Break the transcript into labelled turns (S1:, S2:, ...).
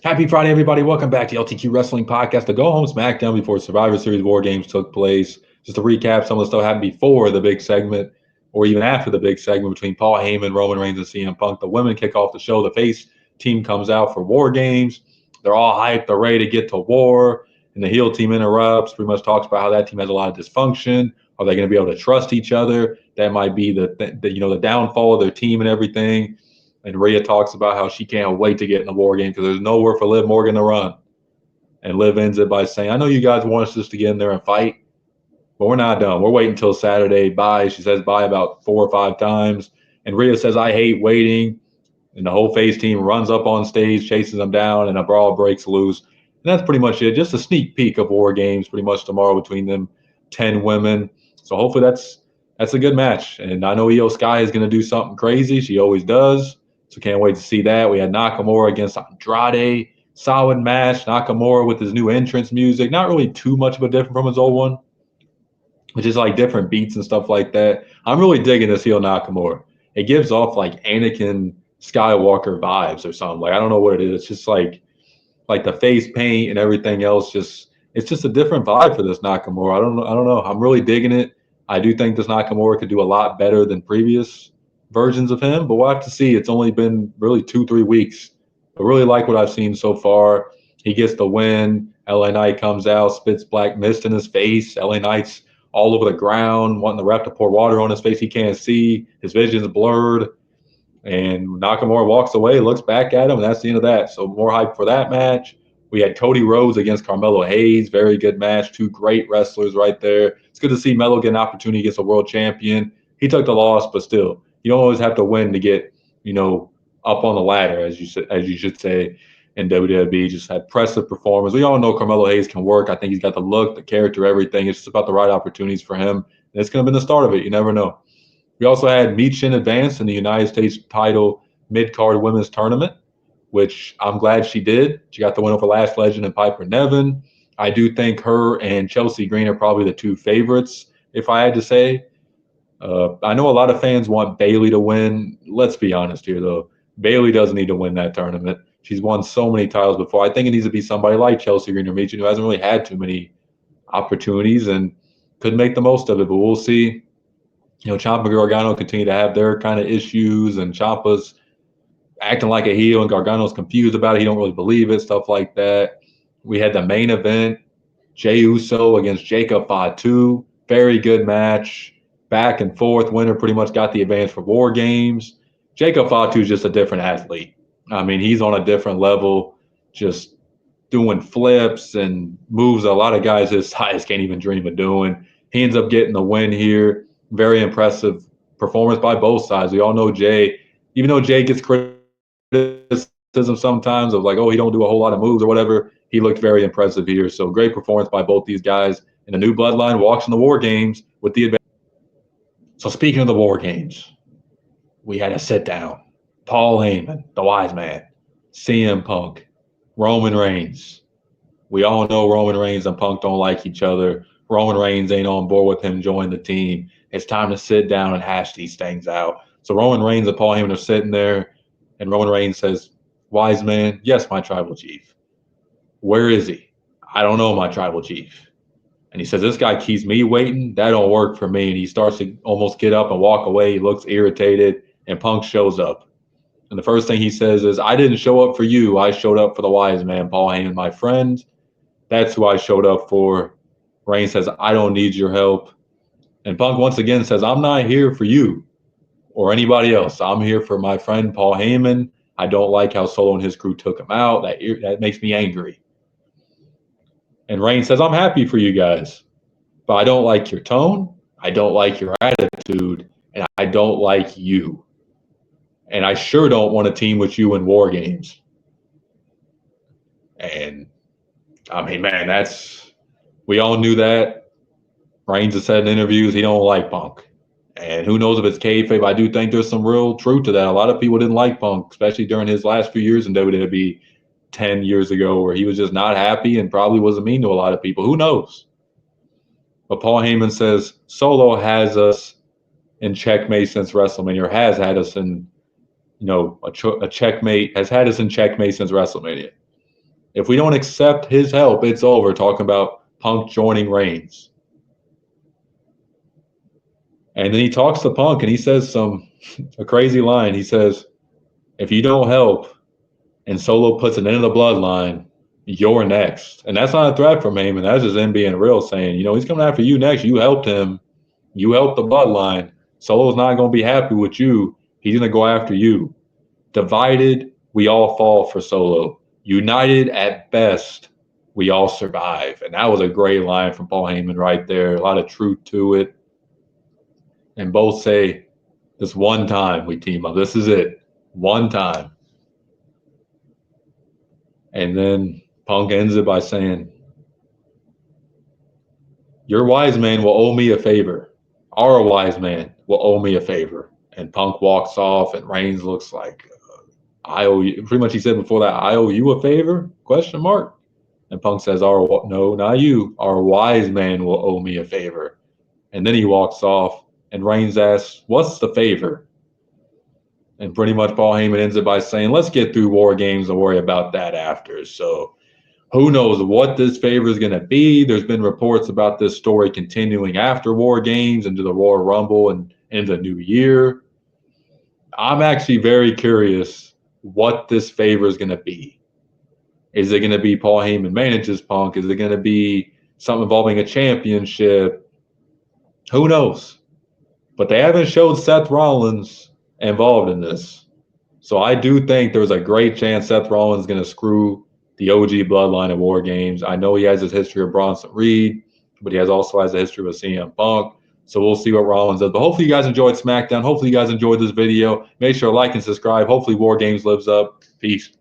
S1: Happy Friday, everybody. Welcome back to LTQ Wrestling Podcast, the go-home Smackdown before Survivor Series Wargames took place. Just to recap, some of the stuff happened before the big segment, or even after the big segment between Paul Heyman, Roman Reigns, and CM Punk. The women kick off the show. The face team comes out for Wargames. They're all hyped. They're ready to get to war. And the heel team interrupts, pretty much talks about how that team has a lot of dysfunction. Are they going to be able to trust each other? That might be the downfall of their team and everything. And Rhea talks about how she can't wait to get in the war game because there's nowhere for Liv Morgan to run. And Liv ends it by saying, I know you guys want us just to get in there and fight, but we're not done. We're waiting until Saturday. Bye. She says bye about 4 or 5 times. And Rhea says, I hate waiting. And the whole face team runs up on stage, chases them down, and a brawl breaks loose. And that's pretty much it. Just a sneak peek of War Games pretty much tomorrow between them 10 women. So hopefully that's a good match. And I know Io Sky is going to do something crazy. She always does. So can't wait to see that. We had Nakamura against Andrade. Solid match. Nakamura with his new entrance music. Not really too much of a different from his old one, but just like different beats and stuff like that. I'm really digging this heel Nakamura. It gives off like Anakin Skywalker vibes or something. Like I don't know what it is. It's just like the face paint and everything else. It's just a different vibe for this Nakamura. I don't know. I'm really digging it. I do think this Nakamura could do a lot better than previous versions of him, but we'll have to see. It's only been really 2-3 weeks. I really like what I've seen so far. He gets the win. LA Knight comes out, spits black mist in his face. LA Knight's all over the ground, wanting the ref to pour water on his face. He can't see. His vision's blurred. And Nakamura walks away, looks back at him, and that's the end of that. So more hype for that match. We had Cody Rhodes against Carmelo Hayes. Very good match. Two great wrestlers right there. It's good to see Melo get an opportunity against a world champion. He took the loss, but still, you don't always have to win to get, up on the ladder, as you should say, in WWE. Just had impressive performance. We all know Carmelo Hayes can work. I think he's got the look, the character, everything. It's just about the right opportunities for him. And it's going to be the start of it. You never know. We also had Michin advance in the United States title mid-card women's tournament, which I'm glad she did. She got the win over Lash Legend and Piper Niven. I do think her and Chelsea Green are probably the two favorites, if I had to say. I know a lot of fans want Bayley to win. Let's be honest here, though. Bayley doesn't need to win that tournament. She's won so many titles before. I think it needs to be somebody like Chelsea Green or Michin who hasn't really had too many opportunities and could make the most of it, but we'll see. Ciampa and Gargano continue to have their kind of issues, and Ciampa's acting like a heel, and Gargano's confused about it. He don't really believe it, stuff like that. We had the main event, Jey Uso against Jacob Fatu. Very good match. Back and forth. Winner pretty much got the advantage for War Games. Jacob Fatu is just a different athlete. I mean, he's on a different level, just doing flips and moves a lot of guys his size can't even dream of doing. He ends up getting the win here. Very impressive performance by both sides. We all know Jay, even though Jay gets criticism sometimes of like, oh, he don't do a whole lot of moves or whatever, he looked very impressive here. So great performance by both these guys. And the new bloodline walks in the War Games with the advantage. So speaking of the War Games, we had a sit down. Paul Heyman, the wise man, CM Punk, Roman Reigns. We all know Roman Reigns and Punk don't like each other. Roman Reigns ain't on board with him joining the team. It's time to sit down and hash these things out. So Roman Reigns and Paul Heyman are sitting there, and Roman Reigns says, wise man, yes, my tribal chief. Where is he? I don't know, my tribal chief. And he says, this guy keeps me waiting. That don't work for me. And he starts to almost get up and walk away. He looks irritated, and Punk shows up. And the first thing he says is, I didn't show up for you. I showed up for the wise man, Paul Heyman, my friend. That's who I showed up for. Reigns says, I don't need your help. And Punk once again says, I'm not here for you or anybody else. I'm here for my friend Paul Heyman. I don't like how Solo and his crew took him out. That makes me angry. And Reigns says, I'm happy for you guys, but I don't like your tone. I don't like your attitude. And I don't like you. And I sure don't want to team with you in War Games. And I mean, man, we all knew that. Reigns has said in interviews he don't like Punk. And who knows if it's kayfabe. I do think there's some real truth to that. A lot of people didn't like Punk, especially during his last few years in WWE 10 years ago, where he was just not happy and probably wasn't mean to a lot of people. Who knows? But Paul Heyman says Solo has us in checkmate since WrestleMania, or has had us in, a checkmate, has had us in checkmate since WrestleMania. If we don't accept his help, it's over. Talking about Punk joining Reigns. And then he talks to Punk and he says a crazy line. He says, if you don't help and Solo puts an end to the bloodline, you're next. And that's not a threat from Heyman. That's just him being real, saying, he's coming after you next. You helped him. You helped the bloodline. Solo's not going to be happy with you. He's going to go after you. Divided, we all fall for Solo. United, at best, we all survive. And that was a great line from Paul Heyman right there. A lot of truth to it. And both say, this one time we team up. This is it. One time. And then Punk ends it by saying, your wise man will owe me a favor. Our wise man will owe me a favor. And Punk walks off, and Reigns looks like, I owe you. Pretty much he said before that, I owe you a favor? Question mark. And Punk says, no, not you. Our wise man will owe me a favor. And then he walks off, and Reigns asks, what's the favor? And pretty much Paul Heyman ends it by saying, let's get through War Games and worry about that after. So who knows what this favor is going to be. There's been reports about this story continuing after War Games into the Royal Rumble and into the new year. I'm actually very curious what this favor is going to be. Is it going to be Paul Heyman manages Punk? Is it going to be something involving a championship? Who knows? But they haven't showed Seth Rollins involved in this. So I do think there's a great chance Seth Rollins is going to screw the OG bloodline of War Games. I know he has his history of Bronson Reed, but he also has a history with CM Punk. So we'll see what Rollins does. But hopefully you guys enjoyed SmackDown. Hopefully you guys enjoyed this video. Make sure to like and subscribe. Hopefully War Games lives up. Peace.